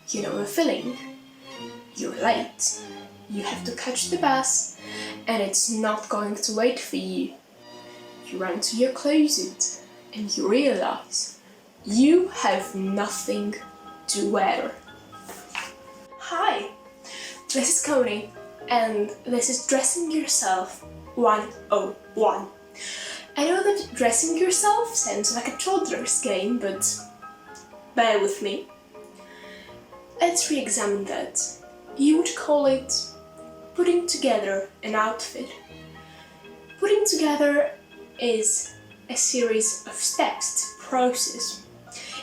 You know the feeling. You're late. You have to catch the bus, and it's not going to wait for you. You run to your closet, and you realize you have nothing to wear. Hi, this is Connie, and this is Dressing Yourself 101. I know that dressing yourself sounds like a toddler's game, but bear with me. Let's re-examine that. You would call it putting together an outfit. Putting together is a series of steps, it's a process.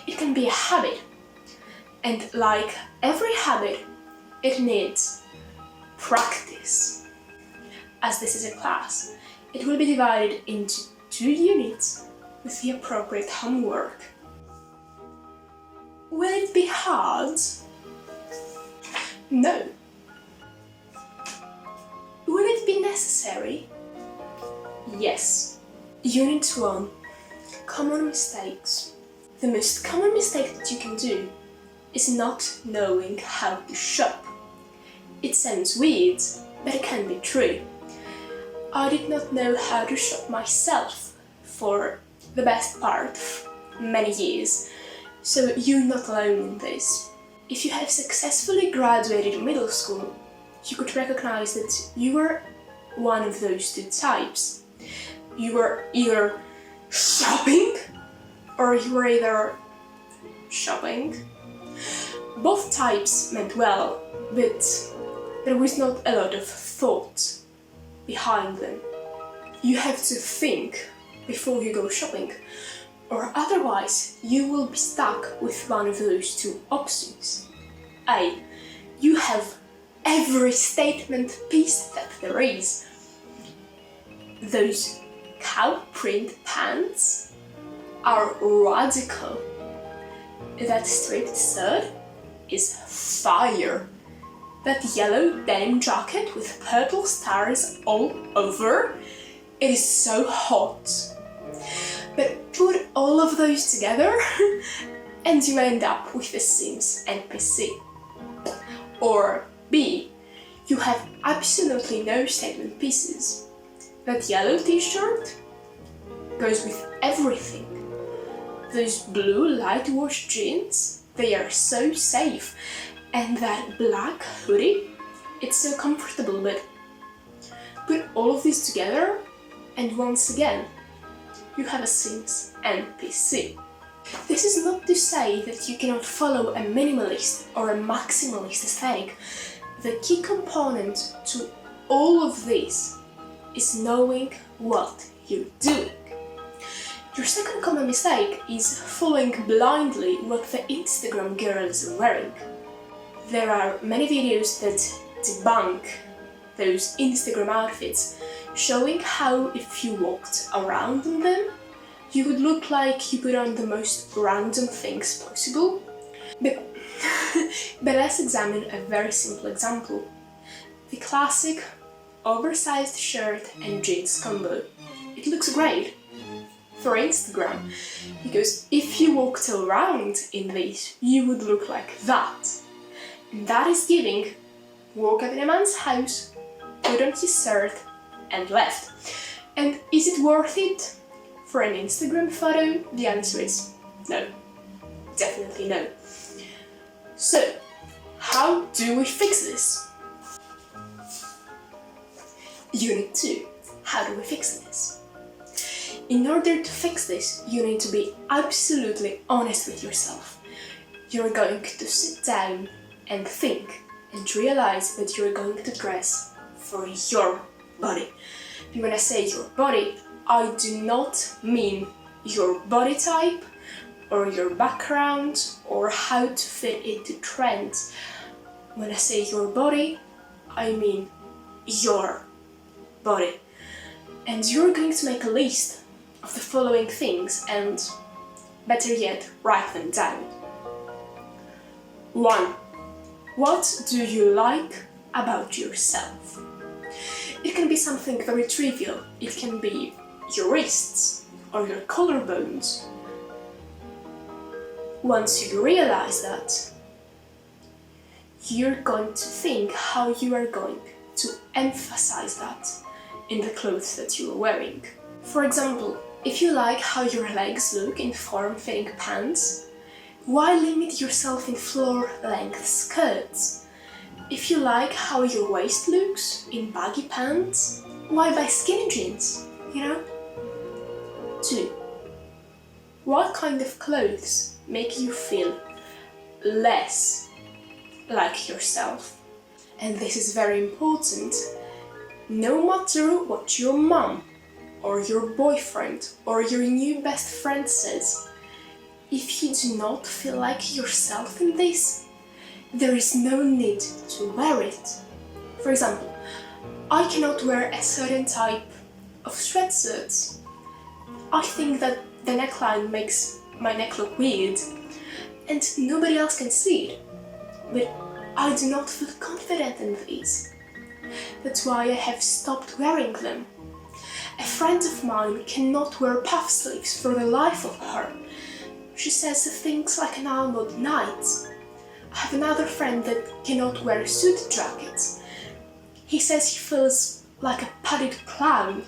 It can be a habit, and like every habit, it needs practice. As this is a class, it will be divided into 2 units with the appropriate homework. Will it be hard? No. Will it be necessary? Yes. Unit 1. Common mistakes. The most common mistake that you can do is not knowing how to shop. It sounds weird, but it can be true. I did not know how to shop myself for the best part of many years, so you're not alone in this. If you have successfully graduated middle school, you could recognize that you were one of those 2 types. You were either shopping or you were either shopping. Both types meant well, but there was not a lot of thought behind them. You have to think before you go shopping, or otherwise you will be stuck with one of those 2 options. A. You have every statement piece that there is. Those cow print pants are radical. That striped shirt is fire. That yellow denim jacket with purple stars all over, it is so hot. But put all of those together and you end up with the Sims NPC. Or B, you have absolutely no statement pieces. That yellow t-shirt goes with everything. Those blue light wash jeans, they are so safe. And that black hoodie, it's so comfortable, but put all of these together and once again, you have a Sims NPC. This is not to say that you cannot follow a minimalist or a maximalist aesthetic. The key component to all of this is knowing what you're doing. Your second common mistake is following blindly what the Instagram girls are wearing. There are many videos that debunk those Instagram outfits, showing how if you walked around in them, you would look like you put on the most random things possible. But let's examine a very simple example. The classic oversized shirt and jeans combo. It looks great for Instagram, because if you walked around in this, you would look like that. And that is giving, walk up in a man's house, put on his shirt and left. And is it worth it for an Instagram photo? The answer is no. Definitely no. So, how do we fix this? Unit 2. How do we fix this? In order to fix this, you need to be absolutely honest with yourself. You're going to sit down and think and realize that you're going to dress for your body. And when I say your body, I do not mean your body type or your background or how to fit into trends. When I say your body, I mean your body. And you're going to make a list of the following things and, better yet, write them down. 1. What do you like about yourself? It can be something very trivial. It can be your wrists or your collarbones. Once you realize that, you're going to think how you are going to emphasize that in the clothes that you are wearing. For example, if you like how your legs look in form-fitting pants, why limit yourself in floor-length skirts? If you like how your waist looks in baggy pants, why buy skinny jeans, you know? 2. What kind of clothes make you feel less like yourself? And this is very important. No matter what your mom or your boyfriend or your new best friend says, if you do not feel like yourself in this, there is no need to wear it. For example, I cannot wear a certain type of sweatshirts. I think that the neckline makes my neck look weird and nobody else can see it. But I do not feel confident in these. That's why I have stopped wearing them. A friend of mine cannot wear puff sleeves for the life of her. She says things like an almond night. I have another friend that cannot wear suit jackets. He says he feels like a padded clown.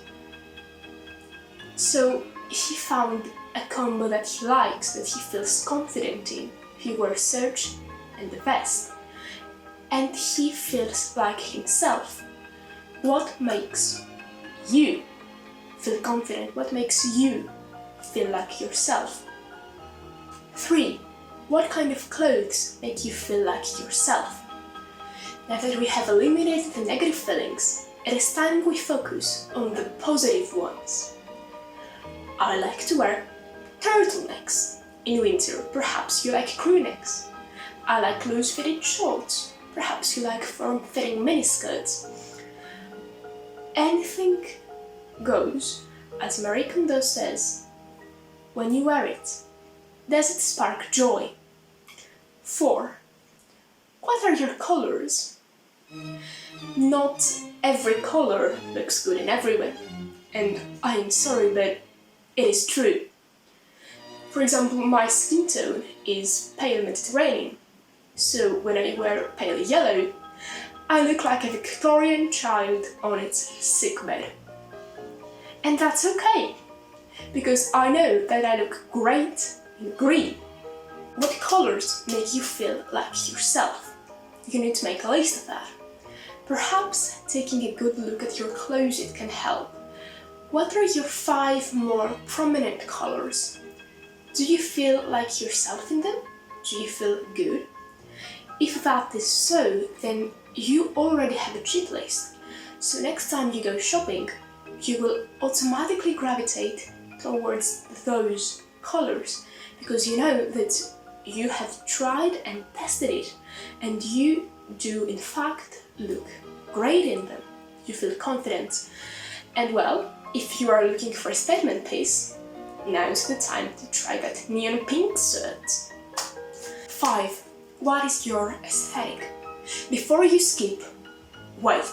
So he found a combo that he likes, that he feels confident in. He wears shirt and a vest. And he feels like himself. What makes you feel confident? What makes you feel like yourself? 3. What kind of clothes make you feel like yourself? Now that we have eliminated the negative feelings, it is time we focus on the positive ones. I like to wear turtlenecks. In winter, perhaps you like crew necks. I like loose-fitting shorts. Perhaps you like form-fitting miniskirts. Anything goes, as Marie Kondo says, when you wear it. Does it spark joy? 4. What are your colors? Not every color looks good in everyone, and I am sorry, but it is true. For example, my skin tone is pale Mediterranean, so when I wear pale yellow, I look like a Victorian child on its sickbed. And that's okay, because I know that I look great in green. What colors make you feel like yourself? You need to make a list of that. Perhaps taking a good look at your closet can help. What are your 5 more prominent colors? Do you feel like yourself in them? Do you feel good? If that is so, then you already have a check list. So next time you go shopping, you will automatically gravitate towards those colors because you know that you have tried and tested it and you do in fact look great in them. You feel confident. And well, if you are looking for a statement piece, now's the time to try that neon pink shirt. 5. What is your aesthetic? Before you skip, wait.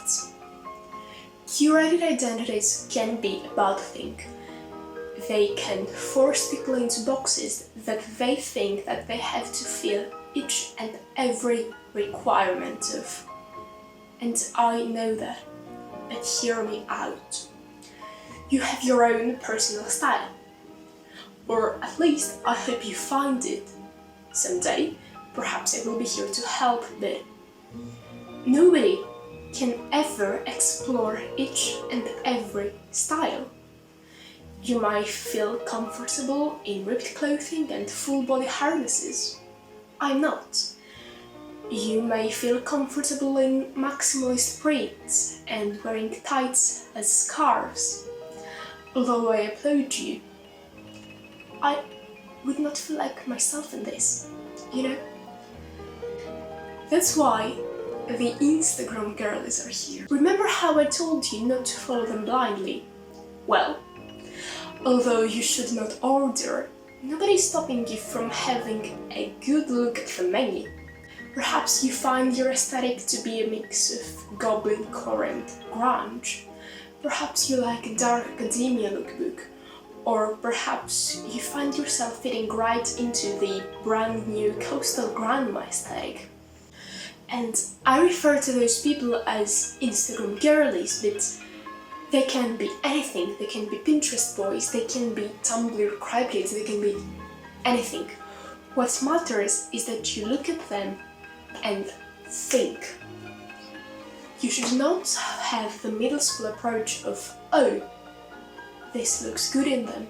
Curated identities can be a bad thing. They can force people into boxes that they think that they have to fill each and every requirement of. And I know that, but hear me out. You have your own personal style. Or at least I hope you find it. Someday, perhaps I will be here to help, but nobody can ever explore each and every style. You might feel comfortable in ripped clothing and full body harnesses. I'm not. You may feel comfortable in maximalist prints and wearing tights as scarves. Although I applaud you, I would not feel like myself in this, you know? That's why the Instagram girlies are here. Remember how I told you not to follow them blindly? Well, although you should not order, nobody's stopping you from having a good look at the menu. Perhaps you find your aesthetic to be a mix of goblin core and grunge. Perhaps you like a dark academia lookbook. Or perhaps you find yourself fitting right into the brand new coastal grandma aesthetic. And I refer to those people as Instagram girlies, but they can be anything. They can be Pinterest boys, they can be Tumblr crybabies, they can be anything. What matters is that you look at them and think. You should not have the middle school approach of, oh, this looks good in them.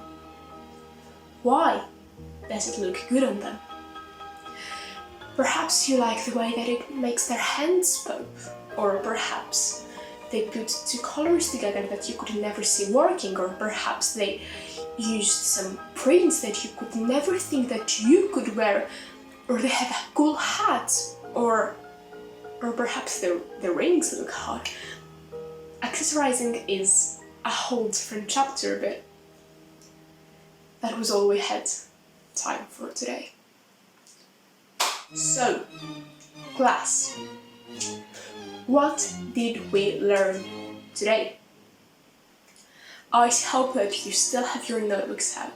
Why does it look good on them? Perhaps you like the way that it makes their hands pop, or perhaps they put two colors together that you could never see working, or perhaps they used some prints that you could never think that you could wear, or they have a cool hat, or perhaps the rings look hot. Accessorizing is a whole different chapter, but that was all we had time for today. So, class, what did we learn today? I hope that you still have your notebooks out.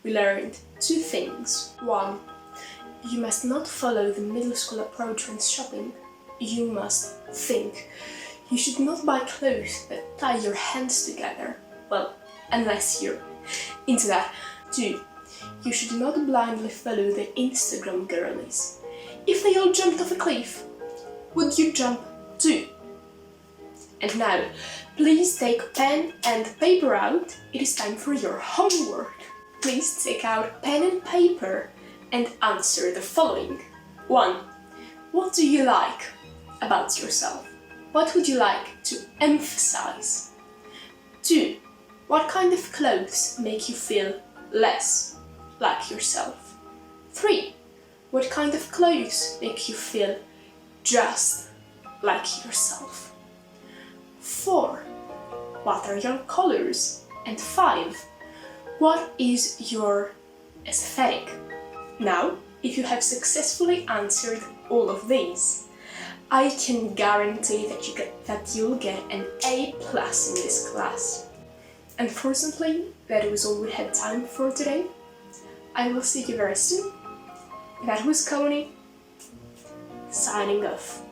We learned two things. One, you must not follow the middle school approach when shopping. You must think. You should not buy clothes that tie your hands together. Well, unless you're into that. Two, you should not blindly follow the Instagram girlies. If they all jumped off a cliff, would you jump too? And now, please take pen and paper out. It is time for your homework. Please take out pen and paper and answer the following. 1. What do you like about yourself? What would you like to emphasize? 2. What kind of clothes make you feel less like yourself? 3. What kind of clothes make you feel just like yourself? 4. What are your colors? And 5. What is your aesthetic? Now, if you have successfully answered all of these, I can guarantee that you'll get an A+ in this class. Unfortunately, that was all we had time for today. I will see you very soon. That was Connie, signing off.